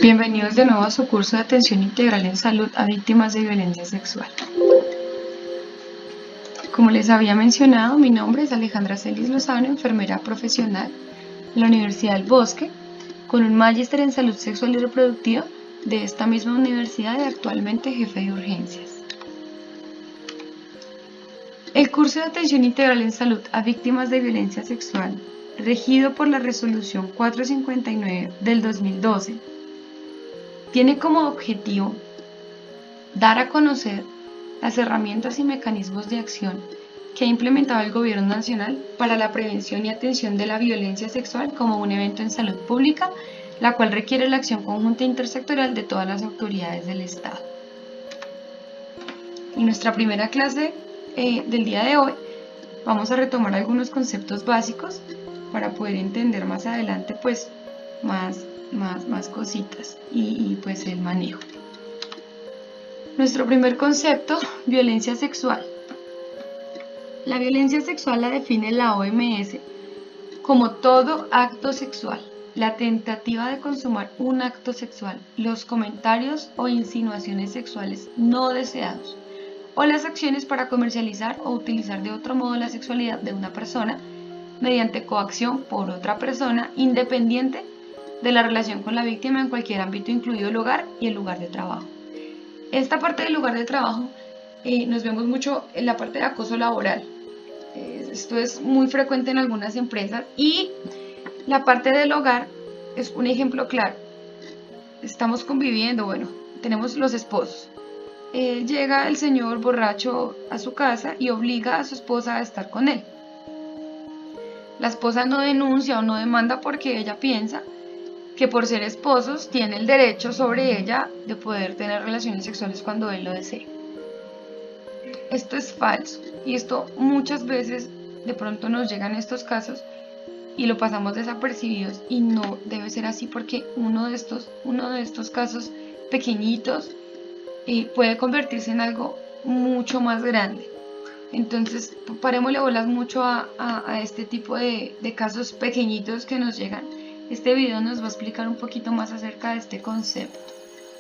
Bienvenidos de nuevo a su curso de atención integral en salud a víctimas de violencia sexual. Como les había mencionado, mi nombre es Alejandra Celis Lozano, enfermera profesional de la Universidad del Bosque, con un magíster en salud sexual y reproductiva de esta misma universidad y actualmente jefe de urgencias. El curso de atención integral en salud a víctimas de violencia sexual, regido por la resolución 459 del 2012, tiene como objetivo dar a conocer las herramientas y mecanismos de acción que ha implementado el Gobierno Nacional para la prevención y atención de la violencia sexual como un evento en salud pública, la cual requiere la acción conjunta intersectorial de todas las autoridades del Estado. En nuestra primera clase del día de hoy vamos a retomar algunos conceptos básicos para poder entender más adelante pues más cositas y pues el manejo. Nuestro primer concepto, violencia sexual. La violencia sexual la define la OMS como todo acto sexual, la tentativa de consumar un acto sexual, los comentarios o insinuaciones sexuales no deseados, o las acciones para comercializar o utilizar de otro modo la sexualidad de una persona mediante coacción por otra persona independiente de la relación con la víctima en cualquier ámbito, incluido el hogar y el lugar de trabajo. Esta parte del lugar de trabajo nos vemos mucho en la parte de acoso laboral. Esto es muy frecuente en algunas empresas y la parte del hogar es un ejemplo claro. Estamos conviviendo, bueno, tenemos los esposos. Llega el señor borracho a su casa y obliga a su esposa a estar con él. La esposa no denuncia o no demanda porque ella piensa que por ser esposos tiene el derecho sobre ella de poder tener relaciones sexuales cuando él lo desee. Esto es falso y esto muchas veces de pronto nos llegan estos casos y lo pasamos desapercibidos y no debe ser así porque uno de estos casos pequeñitos puede convertirse en algo mucho más grande. Entonces parémosle bolas mucho a este tipo de casos pequeñitos que nos llegan. Este video nos va a explicar un poquito más acerca de este concepto,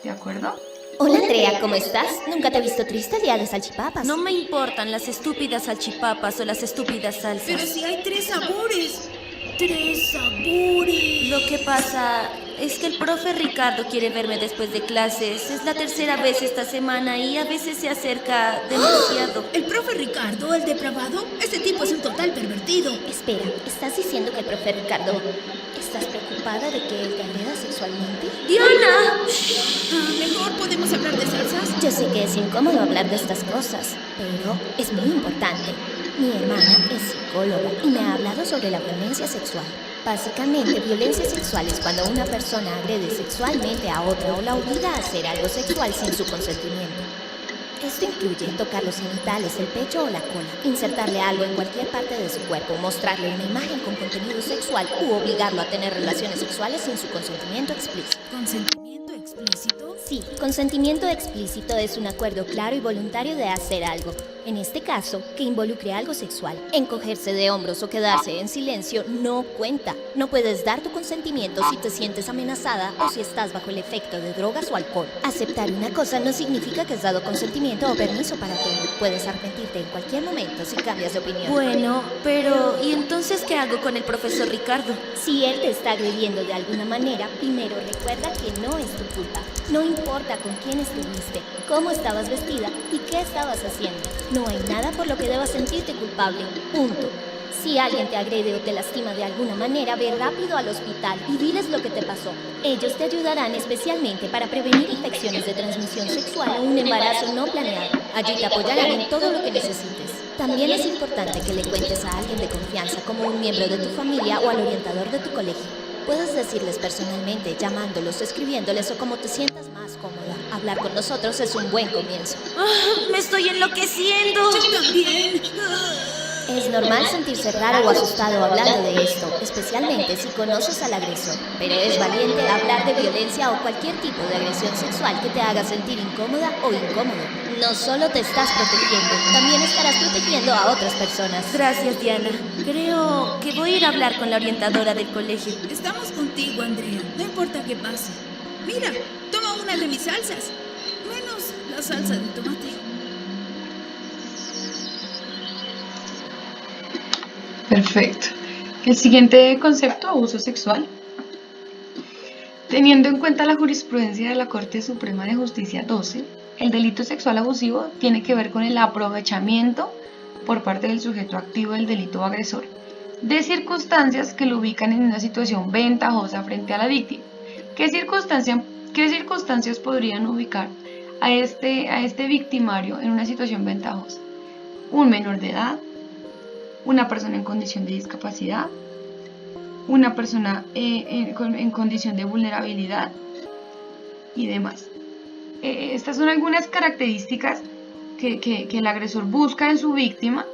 ¿de acuerdo? Hola Andrea, ¿cómo estás? Nunca te he visto triste día de salchipapas. No me importan las estúpidas salchipapas o las estúpidas salsas. Pero si hay 3 sabores. 3 sabores. Lo que pasa es que el profe Ricardo quiere verme después de clases. Es la tercera vez esta semana y a veces se acerca demasiado. ¿El profe Ricardo, el depravado? Ese tipo es un total pervertido. Espera, ¿estás diciendo que el profe Ricardo... ¿Estás preocupada de que él te agreda sexualmente? ¡Diana! Mejor podemos hablar de salsas. Yo sé que es incómodo hablar de estas cosas, pero es muy importante. Mi hermana es psicóloga y me ha hablado sobre la violencia sexual. Básicamente, violencia sexual es cuando una persona agrede sexualmente a otra o la obliga a hacer algo sexual sin su consentimiento. Esto incluye tocar los genitales, el pecho o la cola, insertarle algo en cualquier parte de su cuerpo, mostrarle una imagen con contenido sexual u obligarlo a tener relaciones sexuales sin su consentimiento explícito. ¿Consentimiento explícito? Sí, consentimiento explícito es un acuerdo claro y voluntario de hacer algo, en este caso, que involucre algo sexual. Encogerse de hombros o quedarse en silencio no cuenta. No puedes dar tu consentimiento si te sientes amenazada o si estás bajo el efecto de drogas o alcohol. Aceptar una cosa no significa que has dado consentimiento o permiso para todo. Puedes arrepentirte en cualquier momento si cambias de opinión. Bueno, pero ¿y entonces qué hago con el profesor Ricardo? Si él te está agrediendo de alguna manera, primero recuerda que no es tu culpa. No importa con quién estuviste, cómo estabas vestida y qué estabas haciendo. No hay nada por lo que debas sentirte culpable. Punto. Si alguien te agrede o te lastima de alguna manera, ve rápido al hospital y diles lo que te pasó. Ellos te ayudarán especialmente para prevenir infecciones de transmisión sexual o un embarazo no planeado. Allí te apoyarán en todo lo que necesites. También es importante que le cuentes a alguien de confianza, como un miembro de tu familia o al orientador de tu colegio. Puedes decirles personalmente, llamándolos, escribiéndoles o como te sientas más cómoda. Hablar con nosotros es un buen comienzo. ¡Me estoy enloqueciendo! Yo también. Es normal sentirse raro o asustado hablando de esto, especialmente si conoces al agresor. Pero es valiente hablar de violencia o cualquier tipo de agresión sexual que te haga sentir incómoda o incómodo. No solo te estás protegiendo, también estarás protegiendo a otras personas. Gracias, Diana. Creo que voy a ir a hablar con la orientadora del colegio. Estamos contigo, Andrea. No importa qué pase. Mira, toma una de mis salsas. Menos la salsa de tomate. Perfecto. El siguiente concepto, abuso sexual. Teniendo en cuenta la jurisprudencia de la Corte Suprema de Justicia 12, el delito sexual abusivo tiene que ver con el aprovechamiento por parte del sujeto activo del delito o agresor de circunstancias que lo ubican en una situación ventajosa frente a la víctima. ¿Qué circunstancias podrían ubicar a este victimario en una situación ventajosa? Un menor de edad, una persona en condición de discapacidad, una persona en condición de vulnerabilidad y demás. Estas son algunas características que el agresor busca en su víctima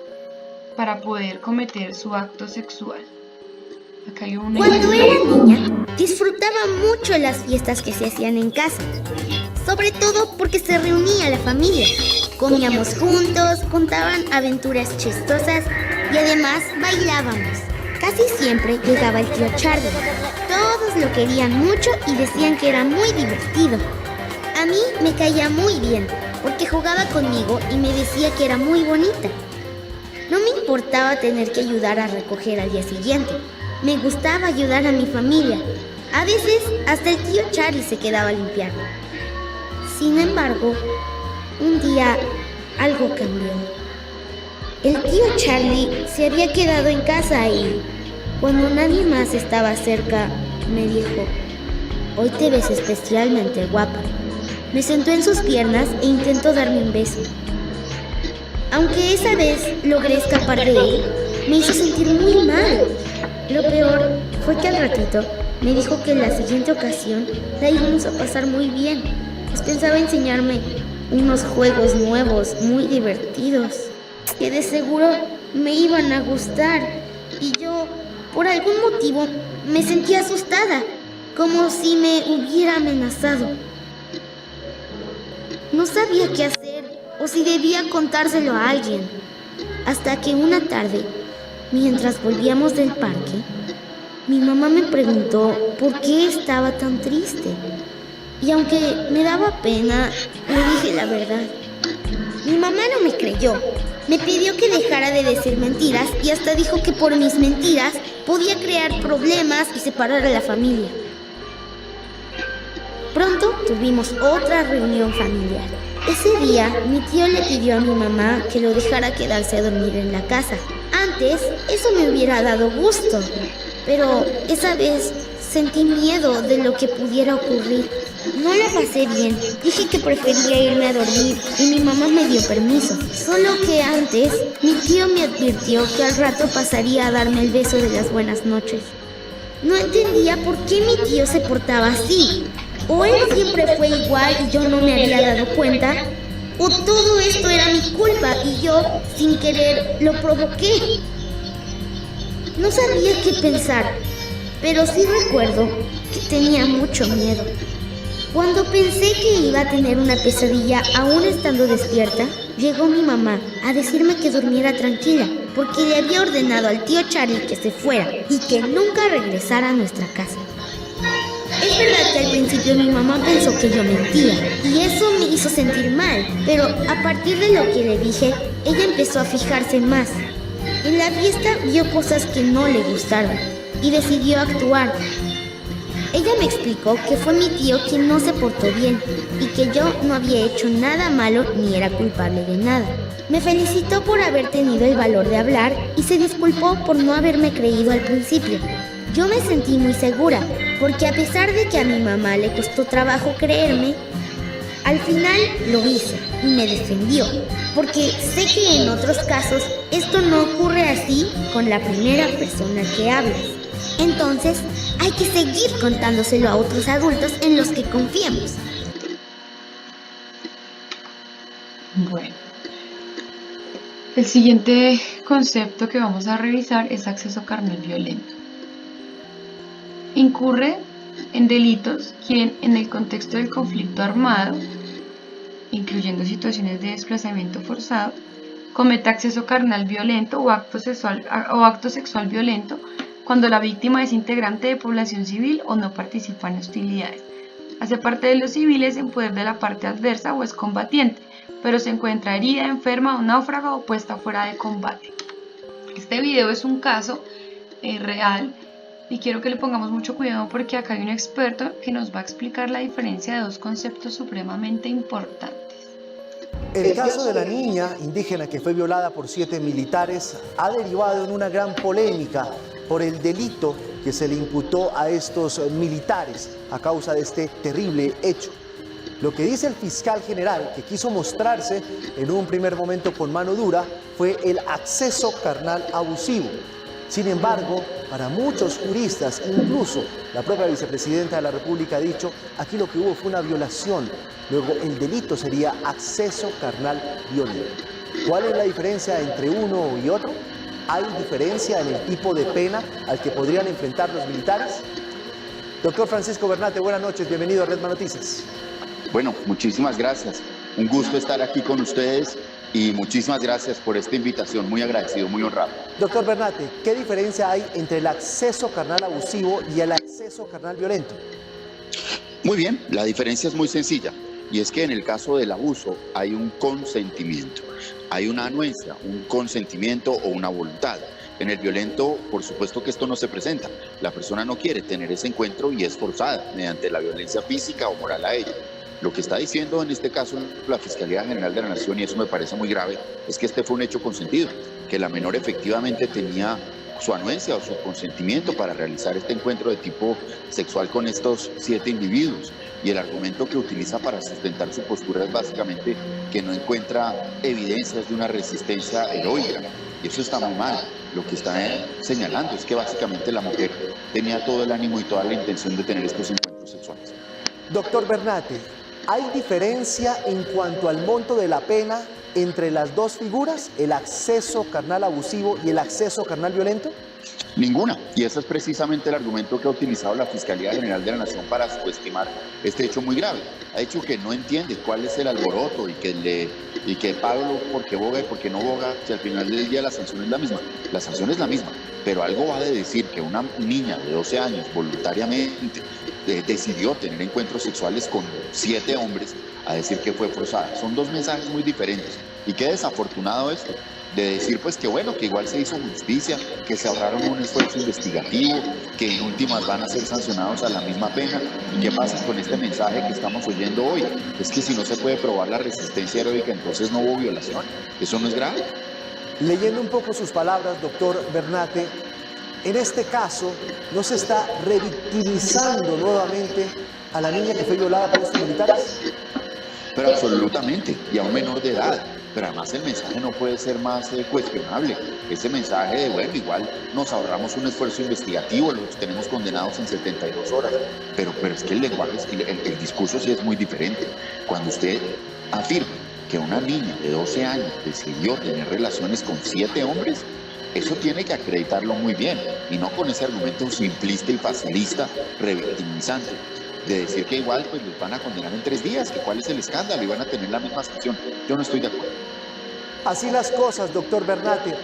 para poder cometer su acto sexual. Acá hay un Cuando ejemplo. era niña, disfrutaba mucho las fiestas que se hacían en casa, sobre todo porque se reunía la familia. Comíamos juntos, contaban aventuras chistosas y además bailábamos. Casi siempre llegaba el tío Charlie. Todos lo querían mucho y decían que era muy divertido. A mí me caía muy bien porque jugaba conmigo y me decía que era muy bonita. No me importaba tener que ayudar a recoger al día siguiente. Me gustaba ayudar a mi familia. A veces hasta el tío Charlie se quedaba a limpiar. Sin embargo, un día algo cambió. El tío Charlie se había quedado en casa y cuando nadie más estaba cerca, me dijo: "Hoy te ves especialmente guapa". Me sentó en sus piernas e intentó darme un beso. Aunque esa vez logré escapar de él, me hizo sentir muy mal. Lo peor fue que al ratito me dijo que en la siguiente ocasión la íbamos a pasar muy bien, pues pensaba enseñarme unos juegos nuevos muy divertidos, que de seguro me iban a gustar. Y yo, por algún motivo, me sentía asustada, como si me hubiera amenazado. No sabía qué hacer o si debía contárselo a alguien, hasta que una tarde, mientras volvíamos del parque, mi mamá me preguntó por qué estaba tan triste. Y aunque me daba pena, le dije la verdad. Mi mamá no me creyó. Me pidió que dejara de decir mentiras y hasta dijo que por mis mentiras podía crear problemas y separar a la familia. Pronto tuvimos otra reunión familiar. Ese día, mi tío le pidió a mi mamá que lo dejara quedarse a dormir en la casa. Antes, eso me hubiera dado gusto, pero esa vez sentí miedo de lo que pudiera ocurrir. No la pasé bien. Dije que prefería irme a dormir y mi mamá me dio permiso. Solo que antes, mi tío me advirtió que al rato pasaría a darme el beso de las buenas noches. No entendía por qué mi tío se portaba así. O él siempre fue igual y yo no me había dado cuenta, o todo esto era mi culpa y yo, sin querer, lo provoqué. No sabía qué pensar, pero sí recuerdo que tenía mucho miedo. Cuando pensé que iba a tener una pesadilla aún estando despierta, llegó mi mamá a decirme que durmiera tranquila, porque le había ordenado al tío Charlie que se fuera y que nunca regresara a nuestra casa. Es verdad que al principio mi mamá pensó que yo mentía y eso me hizo sentir mal, pero a partir de lo que le dije, ella empezó a fijarse más. En la fiesta vio cosas que no le gustaron y decidió actuar. Ella me explicó que fue mi tío quien no se portó bien y que yo no había hecho nada malo ni era culpable de nada. Me felicitó por haber tenido el valor de hablar y se disculpó por no haberme creído al principio. Yo me sentí muy segura, porque a pesar de que a mi mamá le costó trabajo creerme, al final lo hizo y me defendió, porque sé que en otros casos esto no ocurre así con la primera persona que hablas. Entonces, hay que seguir contándoselo a otros adultos en los que confiemos. Bueno, el siguiente concepto que vamos a revisar es acceso carnal violento. Incurre en delitos quien, en el contexto del conflicto armado, incluyendo situaciones de desplazamiento forzado, cometa acceso carnal violento o acto sexual violento cuando la víctima es integrante de población civil o no participa en hostilidades. Hace parte de los civiles en poder de la parte adversa o es combatiente, pero se encuentra herida, enferma o náufraga o puesta fuera de combate. Este video es un caso real y quiero que le pongamos mucho cuidado porque acá hay un experto que nos va a explicar la diferencia de dos conceptos supremamente importantes. El caso de la niña indígena que fue violada por 7 militares ha derivado en una gran polémica por el delito que se le imputó a estos militares a causa de este terrible hecho. Lo que dice el fiscal general, que quiso mostrarse en un primer momento con mano dura, fue el acceso carnal abusivo. Sin embargo, para muchos juristas, incluso la propia vicepresidenta de la República ha dicho, aquí lo que hubo fue una violación, luego el delito sería acceso carnal violento. ¿Cuál es la diferencia entre uno y otro? ¿Hay diferencia en el tipo de pena al que podrían enfrentar los militares? Doctor Francisco Bernate, buenas noches, bienvenido a Redman Noticias. Bueno, muchísimas gracias. Un gusto estar aquí con ustedes y muchísimas gracias por esta invitación. Muy agradecido, muy honrado. Doctor Bernate, ¿qué diferencia hay entre el acceso carnal abusivo y el acceso carnal violento? Muy bien, la diferencia es muy sencilla. Y es que en el caso del abuso hay un consentimiento, hay una anuencia, un consentimiento o una voluntad. En el violento, por supuesto que esto no se presenta. La persona no quiere tener ese encuentro y es forzada mediante la violencia física o moral a ella. Lo que está diciendo en este caso la Fiscalía General de la Nación, y eso me parece muy grave, es que este fue un hecho consentido, que la menor efectivamente tenía su anuencia o su consentimiento para realizar este encuentro de tipo sexual con estos 7 individuos. Y el argumento que utiliza para sustentar su postura es básicamente que no encuentra evidencias de una resistencia heroica. Y eso está muy mal. Lo que está señalando es que básicamente la mujer tenía todo el ánimo y toda la intención de tener estos encuentros sexuales. Doctor Bernate, ¿hay diferencia en cuanto al monto de la pena entre las dos figuras, el acceso carnal abusivo y el acceso carnal violento? Ninguna, y ese es precisamente el argumento que ha utilizado la Fiscalía General de la Nación para subestimar este hecho muy grave. Ha dicho que no entiende cuál es el alboroto y que Pablo porque boga y porque no boga, si al final del día la sanción es la misma. La sanción es la misma, pero algo va de decir que una niña de 12 años voluntariamente decidió tener encuentros sexuales con 7 hombres a decir que fue forzada. Son dos mensajes muy diferentes y qué desafortunado esto. De decir pues que bueno, que igual se hizo justicia, que se ahorraron un esfuerzo investigativo, que en últimas van a ser sancionados a la misma pena. ¿Y qué pasa con este mensaje que estamos oyendo hoy? Es que si no se puede probar la resistencia heroica, entonces no hubo violación. ¿Eso no es grave? Leyendo un poco sus palabras, doctor Bernate, en este caso no se está revictimizando nuevamente a la niña que fue violada por estos militares. Pero absolutamente, y a un menor de edad. Pero además el mensaje no puede ser más cuestionable. Ese mensaje de, bueno, igual nos ahorramos un esfuerzo investigativo, los tenemos condenados en 72 horas. Pero es que el lenguaje, el discurso sí es muy diferente. Cuando usted afirma que una niña de 12 años decidió tener relaciones con 7 hombres, eso tiene que acreditarlo muy bien, y no con ese argumento simplista y facilista, revictimizante, de decir que igual pues los van a condenar en 3 días, que cuál es el escándalo y van a tener la misma sanción. Yo no estoy de acuerdo. Así las cosas, doctor Bernate,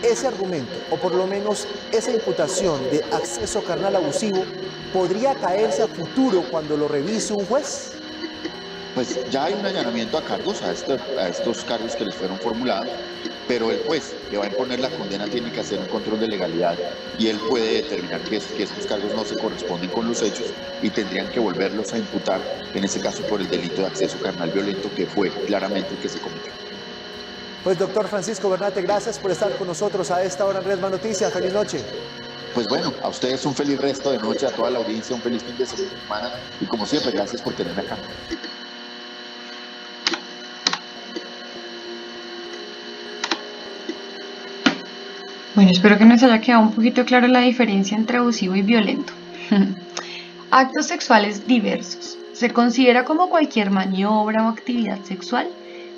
ese argumento, o por lo menos esa imputación de acceso carnal abusivo, ¿podría caerse a futuro cuando lo revise un juez? Pues ya hay un allanamiento a cargos, a estos cargos que les fueron formulados, pero el juez que va a imponer la condena tiene que hacer un control de legalidad y él puede determinar que estos cargos no se corresponden con los hechos y tendrían que volverlos a imputar, en ese caso por el delito de acceso carnal violento, que fue claramente el que se cometió. Pues doctor Francisco Bernate, gracias por estar con nosotros a esta hora en Redman Noticias. Feliz noche. Pues bueno, a ustedes un feliz resto de noche, a toda la audiencia un feliz fin de semana y como siempre, gracias por tenerme acá. Bueno, espero que nos haya quedado un poquito claro la diferencia entre abusivo y violento. Actos sexuales diversos. Se considera como cualquier maniobra o actividad sexual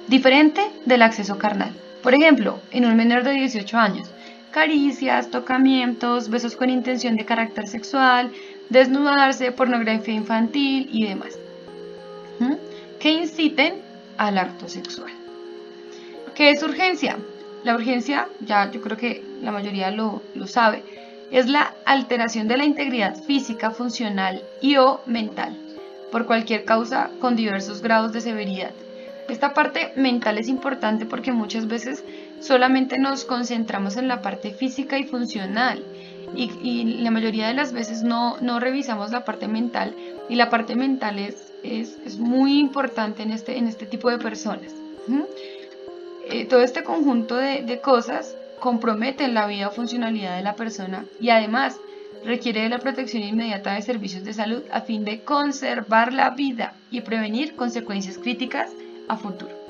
diferente del acceso carnal. Por ejemplo, en un menor de 18 años, caricias, tocamientos, besos con intención de carácter sexual, desnudarse, pornografía infantil y demás, que inciten al acto sexual. ¿Qué es urgencia? La urgencia, ya yo creo que la mayoría lo sabe, es la alteración de la integridad física, funcional y o mental por cualquier causa con diversos grados de severidad. Esta parte mental es importante porque muchas veces solamente nos concentramos en la parte física y funcional y la mayoría de las veces no revisamos la parte mental, y la parte mental es muy importante en este tipo de personas. Todo este conjunto de cosas comprometen la vida o funcionalidad de la persona y además requiere de la protección inmediata de servicios de salud a fin de conservar la vida y prevenir consecuencias críticas a futuro.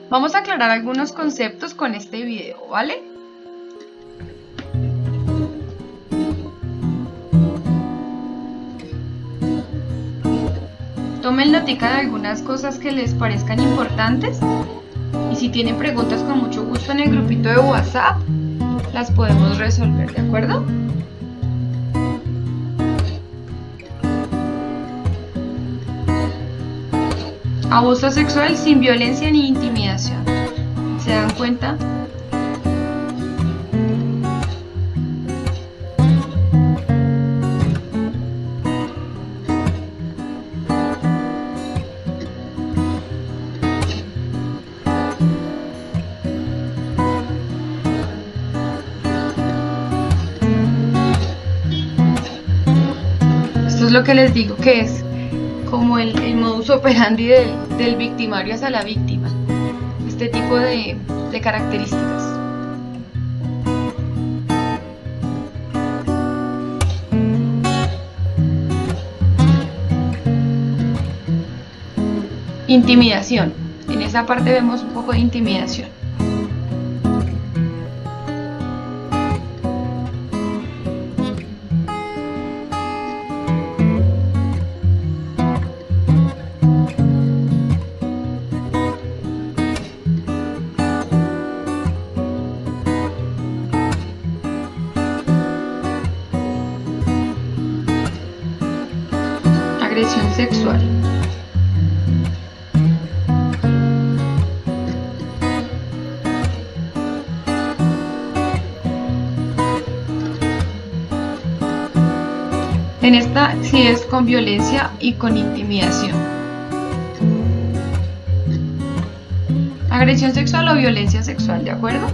Vamos a aclarar algunos conceptos con este video, ¿vale? Tomen notica de algunas cosas que les parezcan importantes y si tienen preguntas con mucho gusto en el grupito de WhatsApp las podemos resolver, ¿de acuerdo? Abuso sexual sin violencia ni intimidación. ¿Se dan cuenta? Esto es lo que les digo que es como el modus operandi del victimario hacia la víctima, este tipo de características. Intimidación, en esa parte vemos un poco de intimidación. Agresión sexual. En esta sí es con violencia y con intimidación. Agresión sexual o violencia sexual, ¿de acuerdo?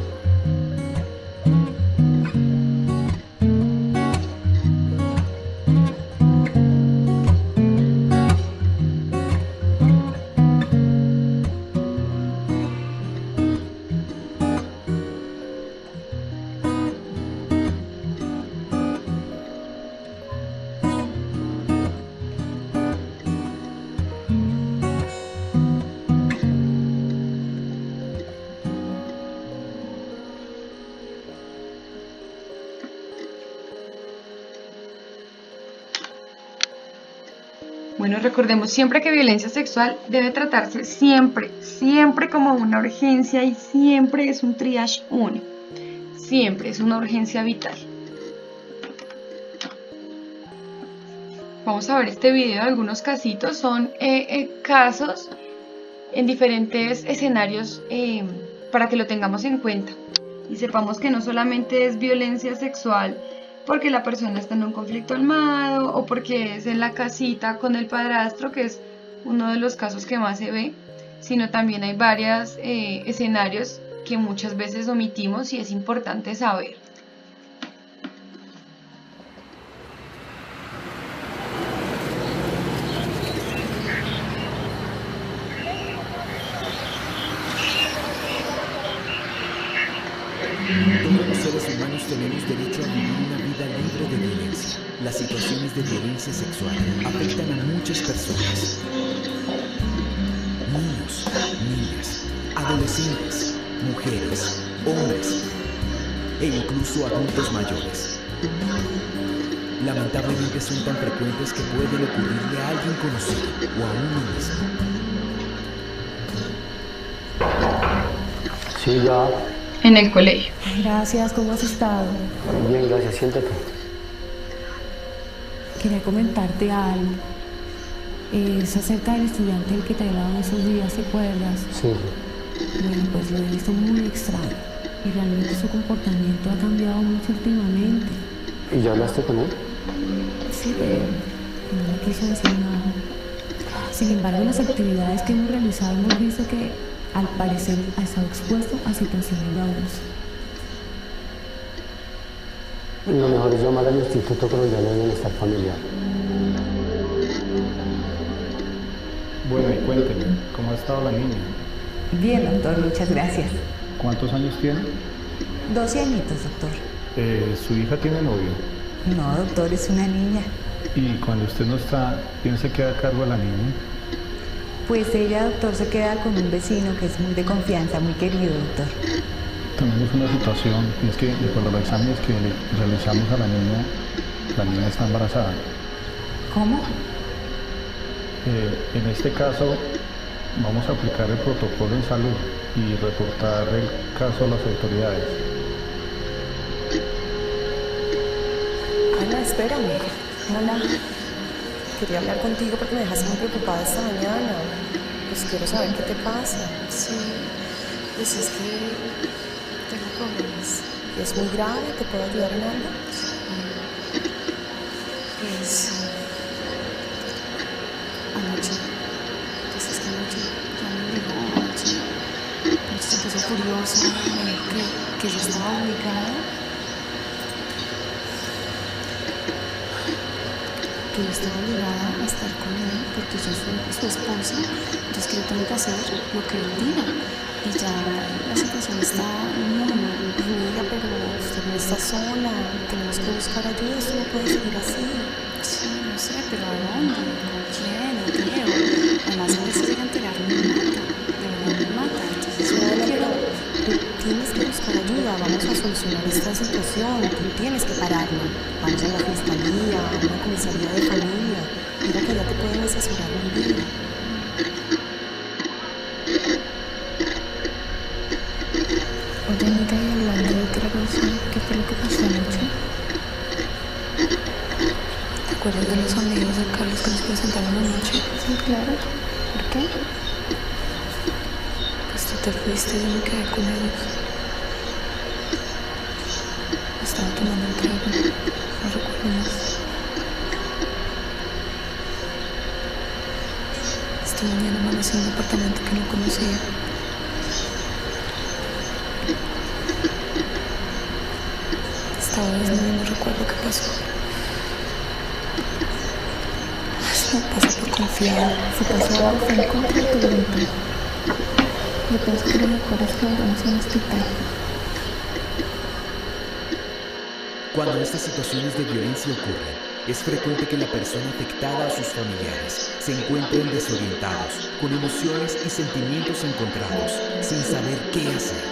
Bueno, recordemos siempre que violencia sexual debe tratarse siempre como una urgencia y siempre es un triage 1. Siempre es una urgencia vital. Vamos a ver este video de algunos casitos. Son casos en diferentes escenarios para que lo tengamos en cuenta y sepamos que no solamente es violencia sexual porque la persona está en un conflicto armado o porque es en la casita con el padrastro, que es uno de los casos que más se ve, sino también hay varios escenarios que muchas veces omitimos y es importante saber. Todos los seres humanos tenemos derecho a vivir una vida libre de violencia. Las situaciones de violencia sexual afectan a muchas personas. Niños, niñas, adolescentes, mujeres, hombres e incluso adultos mayores. Lamentablemente son tan frecuentes que pueden ocurrirle a alguien conocido o a uno mismo. Sí, ya. En el colegio. Gracias, ¿cómo has estado? Bien, gracias, siéntate. Quería comentarte algo. Es acerca del estudiante del que te hablaba esos días, ¿te acuerdas? Sí. Bueno, pues lo he visto muy extraño y realmente su comportamiento ha cambiado mucho últimamente. ¿Y ya hablaste con él? Sí, pero no me quiso decir nada. Sin embargo, en las actividades que hemos realizado hemos visto que al parecer ha estado expuesto a situaciones de abuso. Lo mejor es llamar al Instituto Colombiano de Bienestar Familiar. Bueno, y cuénteme, ¿cómo ha estado la niña? Bien, doctor, muchas gracias. ¿Cuántos años tiene? 12 añitos, doctor. ¿Su hija tiene novio? No, doctor, es una niña. ¿Y cuando usted no está, quién se queda a cargo de la niña? Pues ella, doctor, se queda con un vecino que es muy de confianza, muy querido, doctor. Tenemos una situación, y es que de acuerdo a los exámenes que le realizamos a la niña está embarazada. ¿Cómo? En este caso, vamos a aplicar el protocolo en salud y reportar el caso a las autoridades. Ana, espérame. Hola. Quería hablar contigo porque me dejaste muy preocupada esta mañana. Pues quiero saber qué te pasa. Sí, pues es que tengo problemas. ¿Es muy grave? ¿Te puedo ayudar en algo? Pues anoche, pues es que anoche ya me llegó anoche se puso furioso, me dijo que yo estaba obligada. Que yo estaba obligada a estar con él porque yo soy su esposa, entonces que yo tengo que hacer lo que él diga. Y ya la situación está muy ruda, pero usted no está sola, tenemos que buscar ayuda, esto no puede seguir así. Sí, no sé, pero ¿a dónde? ¿Con quién? ¿A qué? Además, a veces llega a enterar, me mata, de verdad me mata. Entonces yo no quiero... Tú tienes que buscar ayuda, vamos a solucionar esta situación, tú tienes que pararlo. Vamos a la fiscalía, a una comisaría de familia, mira que ya te pueden asesorar muy bien. Oye, Anita, y hablando de otra cosa, ¿qué fue lo que pasó anoche? ¿Te acuerdas de los amigos de Carlos que nos presentaron anoche? Sí, claro. ¿Por qué? Pues tú te fuiste y yo me quedé con ellos. Estaba tomando un trago, no recuerdo más. Esta mañana amanecí en un apartamento que no conocía. Estaba desnuda y no recuerdo qué pasó. Eso me pasa por confiar. Si pasó algo fue en contra de tu voluntad. Yo pienso que lo mejor es que vayamos a un hospital. Cuando estas situaciones de violencia ocurren, es frecuente que la persona afectada o sus familiares se encuentren desorientados, con emociones y sentimientos encontrados, sin saber qué hacer.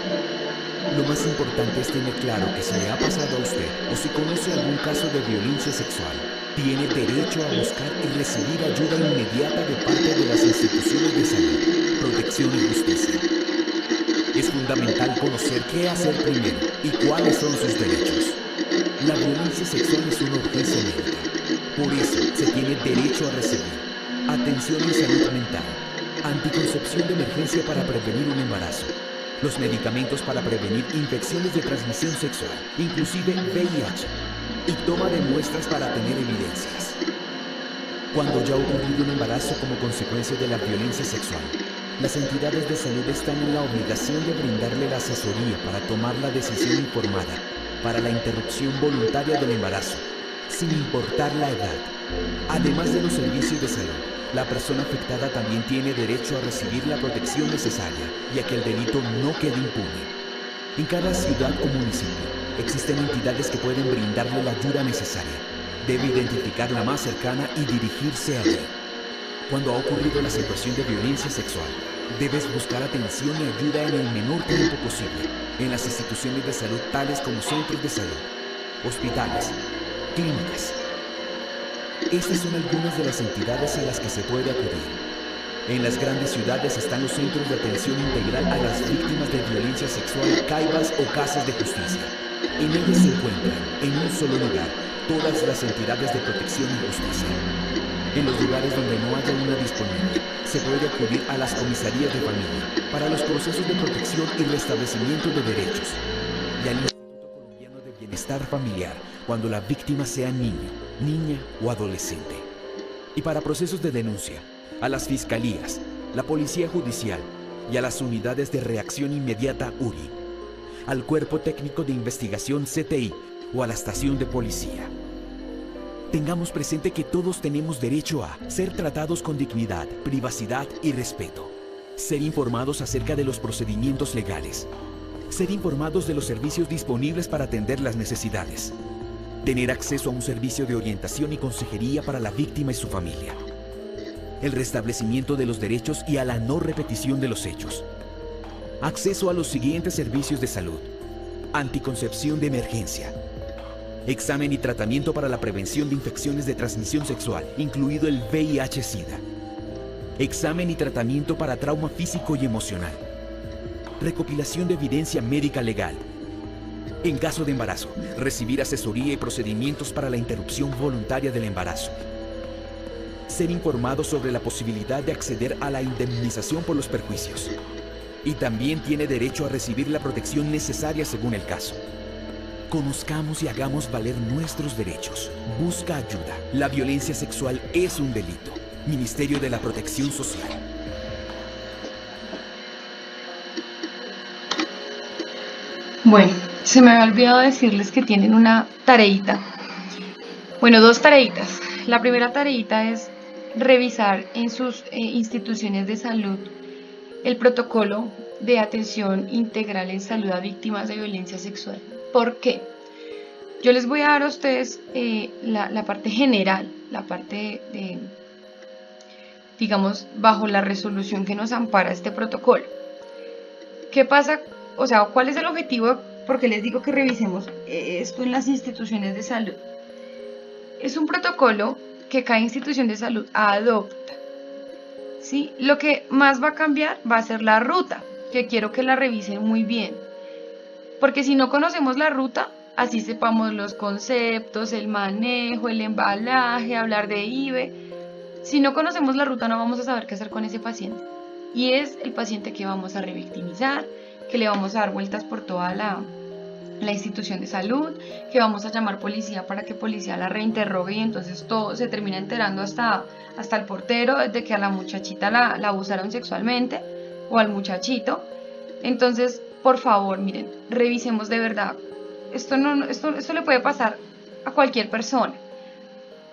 Lo más importante es tener claro que si le ha pasado a usted o si conoce algún caso de violencia sexual, tiene derecho a buscar y recibir ayuda inmediata de parte de las instituciones de salud, protección y justicia. Es fundamental conocer qué hacer primero y cuáles son sus derechos. La violencia sexual es una urgencia médica. Por eso se tiene derecho a recibir atención en salud mental, anticoncepción de emergencia para prevenir un embarazo, los medicamentos para prevenir infecciones de transmisión sexual, inclusive VIH, y toma de muestras para tener evidencias. Cuando ya ha ocurrido un embarazo como consecuencia de la violencia sexual, las entidades de salud están en la obligación de brindarle la asesoría para tomar la decisión informada para la interrupción voluntaria del embarazo, sin importar la edad. Además de los servicios de salud, la persona afectada también tiene derecho a recibir la protección necesaria y a que el delito no quede impune. En cada ciudad o municipio existen entidades que pueden brindarle la ayuda necesaria. Debe identificar la más cercana y dirigirse allí. Cuando ha ocurrido la situación de violencia sexual, debes buscar atención y ayuda en el menor tiempo posible en las instituciones de salud tales como centros de salud, hospitales, clínicas. Estas son algunas de las entidades a las que se puede acudir. En las grandes ciudades están los centros de atención integral a las víctimas de violencia sexual, CAIVAS o casas de justicia. En ellas se encuentran, en un solo lugar, todas las entidades de protección y justicia. En los lugares donde no haya una disponible, se puede acudir a las comisarías de familia para los procesos de protección y restablecimiento de derechos y al Instituto Colombiano de Bienestar bienestar familiar cuando la víctima sea niño, niña o adolescente. Y para procesos de denuncia, a las fiscalías, la Policía Judicial y a las unidades de reacción inmediata URI, al Cuerpo Técnico de Investigación CTI o a la estación de policía. Tengamos presente que todos tenemos derecho a ser tratados con dignidad, privacidad y respeto. Ser informados acerca de los procedimientos legales. Ser informados de los servicios disponibles para atender las necesidades. Tener acceso a un servicio de orientación y consejería para la víctima y su familia. El restablecimiento de los derechos y a la no repetición de los hechos. Acceso a los siguientes servicios de salud. Anticoncepción de emergencia. Examen y tratamiento para la prevención de infecciones de transmisión sexual, incluido el VIH-Sida. Examen y tratamiento para trauma físico y emocional. Recopilación de evidencia médica legal. En caso de embarazo, recibir asesoría y procedimientos para la interrupción voluntaria del embarazo. Ser informado sobre la posibilidad de acceder a la indemnización por los perjuicios. Y también tiene derecho a recibir la protección necesaria según el caso. Conozcamos y hagamos valer nuestros derechos. Busca ayuda. La violencia sexual es un delito. Ministerio de la Protección Social. Bueno, se me había olvidado decirles que tienen una tareita. Bueno, 2 tareitas. La primera tareita es revisar en sus instituciones de salud el protocolo de atención integral en salud a víctimas de violencia sexual. ¿Por qué? Yo les voy a dar a ustedes la parte general, la parte de, digamos, bajo la resolución que nos ampara este protocolo. ¿Qué pasa? O sea, ¿cuál es el objetivo? Porque les digo que revisemos esto en las instituciones de salud. Es un protocolo que cada institución de salud adopta, ¿sí? Lo que más va a cambiar va a ser la ruta, que quiero que la revisen muy bien. Porque si no conocemos la ruta, así sepamos los conceptos, el manejo, el embalaje, hablar de IVE. Si no conocemos la ruta, no vamos a saber qué hacer con ese paciente. Y es el paciente que vamos a revictimizar, que le vamos a dar vueltas por toda la institución de salud, que vamos a llamar policía para que policía la reinterrogue y entonces todo se termina enterando hasta el portero de que a la muchachita la abusaron sexualmente o al muchachito. Entonces, por favor, miren, revisemos de verdad. Esto le puede pasar a cualquier persona.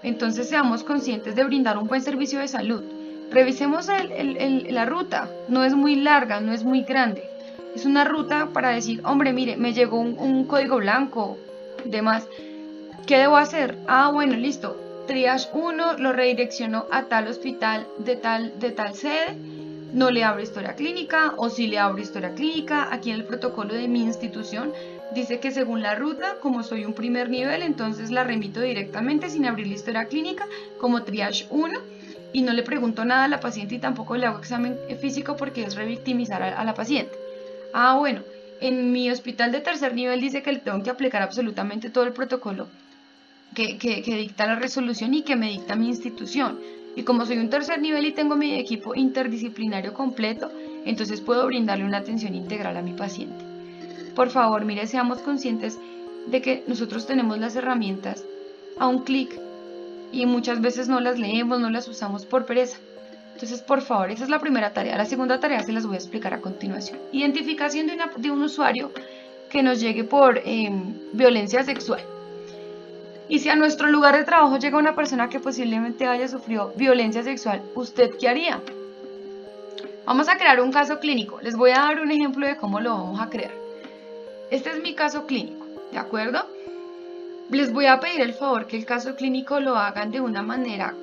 Entonces seamos conscientes de brindar un buen servicio de salud. Revisemos la ruta. No es muy larga, no es muy grande. Es una ruta para decir, hombre, mire, me llegó un código blanco, demás. ¿Qué debo hacer? Ah, bueno, listo. Triage 1 lo redireccionó a tal hospital de tal sede. No le abro historia clínica, o si le abro historia clínica. Aquí en el protocolo de mi institución dice que según la ruta, como soy un primer nivel, entonces la remito directamente sin abrir la historia clínica como triage 1 y no le pregunto nada a la paciente y tampoco le hago examen físico porque es revictimizar a la paciente. Ah, bueno, en mi hospital de tercer nivel dice que le tengo que aplicar absolutamente todo el protocolo que dicta la resolución y que me dicta mi institución. Y como soy un tercer nivel y tengo mi equipo interdisciplinario completo, entonces puedo brindarle una atención integral a mi paciente. Por favor, mire, seamos conscientes de que nosotros tenemos las herramientas a un clic y muchas veces no las leemos, no las usamos por pereza. Entonces, por favor, esa es la primera tarea. La segunda tarea se las voy a explicar a continuación. Identificación de un usuario que nos llegue por violencia sexual. Y si a nuestro lugar de trabajo llega una persona que posiblemente haya sufrido violencia sexual, ¿usted qué haría? Vamos a crear un caso clínico. Les voy a dar un ejemplo de cómo lo vamos a crear. Este es mi caso clínico, ¿de acuerdo? Les voy a pedir el favor que el caso clínico lo hagan de una manera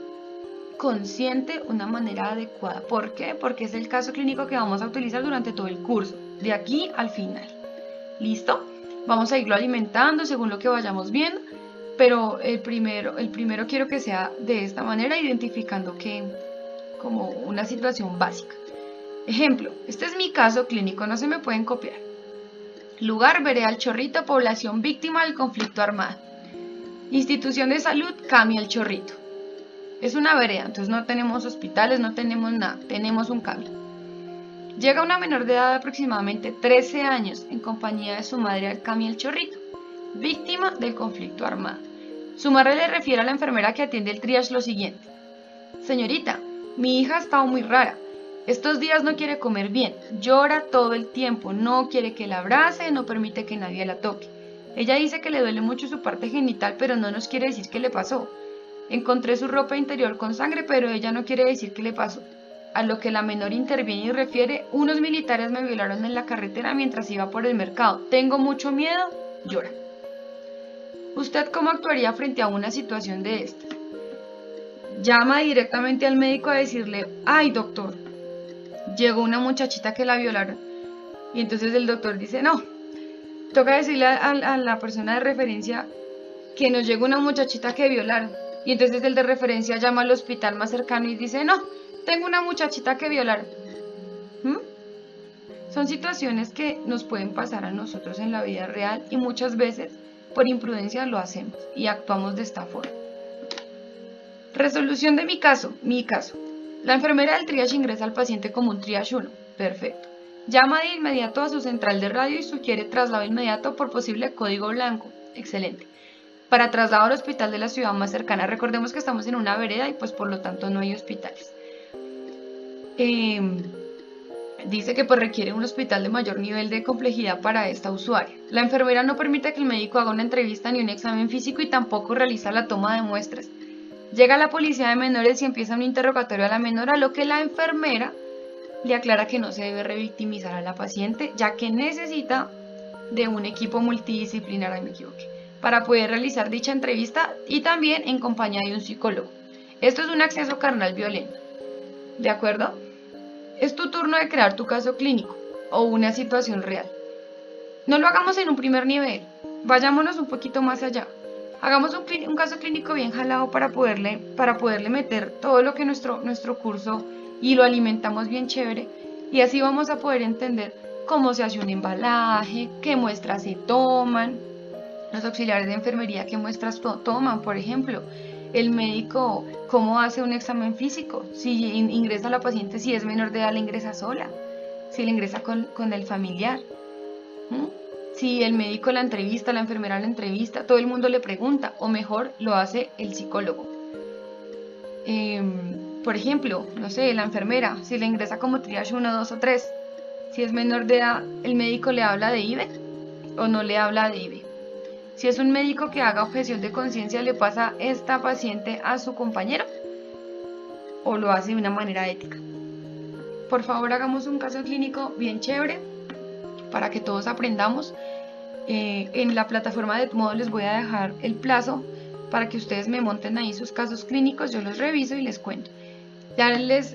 consciente, una manera adecuada. ¿Por qué? Porque es el caso clínico que vamos a utilizar durante todo el curso, de aquí al final. ¿Listo? Vamos a irlo alimentando según lo que vayamos viendo, pero el primero quiero que sea de esta manera, identificando que como una situación básica. Ejemplo, este es mi caso clínico, no se me pueden copiar. Lugar, vereda El Chorrito, población víctima del conflicto armado. Institución de salud, CAMI El Chorrito. Es una vereda, entonces no tenemos hospitales, no tenemos nada, tenemos un CAMI. Llega una menor de edad de aproximadamente 13 años en compañía de su madre al CAMI El Chorrito. víctima del conflicto armado. Su madre le refiere a la enfermera que atiende el triage lo siguiente: señorita, mi hija ha estado muy rara. Estos días no quiere comer bien, llora todo el tiempo, no quiere que la abrace, no permite que nadie la toque. Ella dice que le duele mucho su parte genital, pero no nos quiere decir qué le pasó. Encontré su ropa interior con sangre, pero ella no quiere decir qué le pasó. A lo que la menor interviene y refiere: unos militares me violaron en la carretera mientras iba por el mercado. Tengo mucho miedo, llora. ¿Usted cómo actuaría frente a una situación de estas? Llama directamente al médico a decirle: ay, doctor, llegó una muchachita que la violaron. Y entonces el doctor dice: no, toca decirle a la persona de referencia que nos llegó una muchachita que violaron. Y entonces el de referencia llama al hospital más cercano y dice: no, tengo una muchachita que violaron. Son situaciones que nos pueden pasar a nosotros en la vida real y muchas veces por imprudencia lo hacemos y actuamos de esta forma. Resolución de mi caso. La enfermera del triage ingresa al paciente como un triage 1. Perfecto. Llama de inmediato a su central de radio y sugiere traslado inmediato por posible código blanco. Excelente. Para traslado al hospital de la ciudad más cercana. Recordemos que estamos en una vereda y pues por lo tanto no hay hospitales. Dice que pues requiere un hospital de mayor nivel de complejidad para esta usuaria. La enfermera no permite que el médico haga una entrevista ni un examen físico y tampoco realiza la toma de muestras. Llega la policía de menores y empieza un interrogatorio a la menor, a lo que la enfermera le aclara que no se debe revictimizar a la paciente, ya que necesita de un equipo multidisciplinario, para poder realizar dicha entrevista y también en compañía de un psicólogo. Esto es un acceso carnal violento. ¿De acuerdo? Es tu turno de crear tu caso clínico o una situación real. No lo hagamos en un primer nivel, vayámonos un poquito más allá. Hagamos un caso clínico bien jalado para poderle meter todo lo que nuestro curso y lo alimentamos bien chévere, y así vamos a poder entender cómo se hace un embalaje, qué muestras se toman, los auxiliares de enfermería qué muestras toman, por ejemplo, el médico cómo hace un examen físico, si ingresa a la paciente, si es menor de edad la ingresa sola, si la ingresa con el familiar. Si el médico la entrevista, la enfermera la entrevista, todo el mundo le pregunta, o mejor, lo hace el psicólogo. Por ejemplo, no sé, la enfermera, si la ingresa como triage 1, 2 o 3, si es menor de edad, ¿el médico le habla de IVE o no le habla de IVE? Si es un médico que haga objeción de conciencia, ¿le pasa esta paciente a su compañero o lo hace de una manera ética? Por favor, hagamos un caso clínico bien chévere para que todos aprendamos. En la plataforma de Edmodo les voy a dejar el plazo para que ustedes me monten ahí sus casos clínicos, yo los reviso y les cuento. Ya les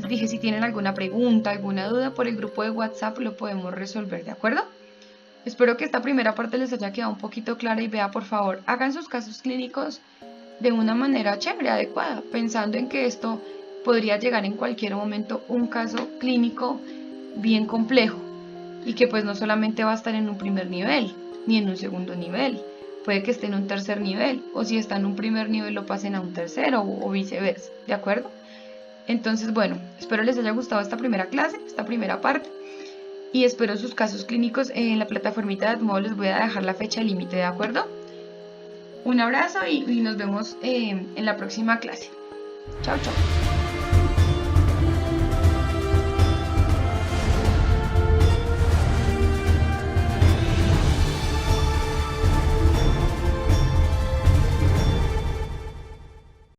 dije, si tienen alguna pregunta, alguna duda, por el grupo de WhatsApp lo podemos resolver, ¿de acuerdo? Espero que esta primera parte les haya quedado un poquito clara y vea, por favor, hagan sus casos clínicos de una manera chévere, adecuada, pensando en que esto podría llegar en cualquier momento un caso clínico bien complejo. Y que pues no solamente va a estar en un primer nivel, ni en un segundo nivel, puede que esté en un tercer nivel, o si está en un primer nivel lo pasen a un tercero o viceversa, ¿de acuerdo? Entonces, bueno, espero les haya gustado esta primera clase, esta primera parte, y espero sus casos clínicos. En la plataformita de Edmodo les voy a dejar la fecha límite, ¿de acuerdo? Un abrazo y nos vemos en la próxima clase. Chao, chao.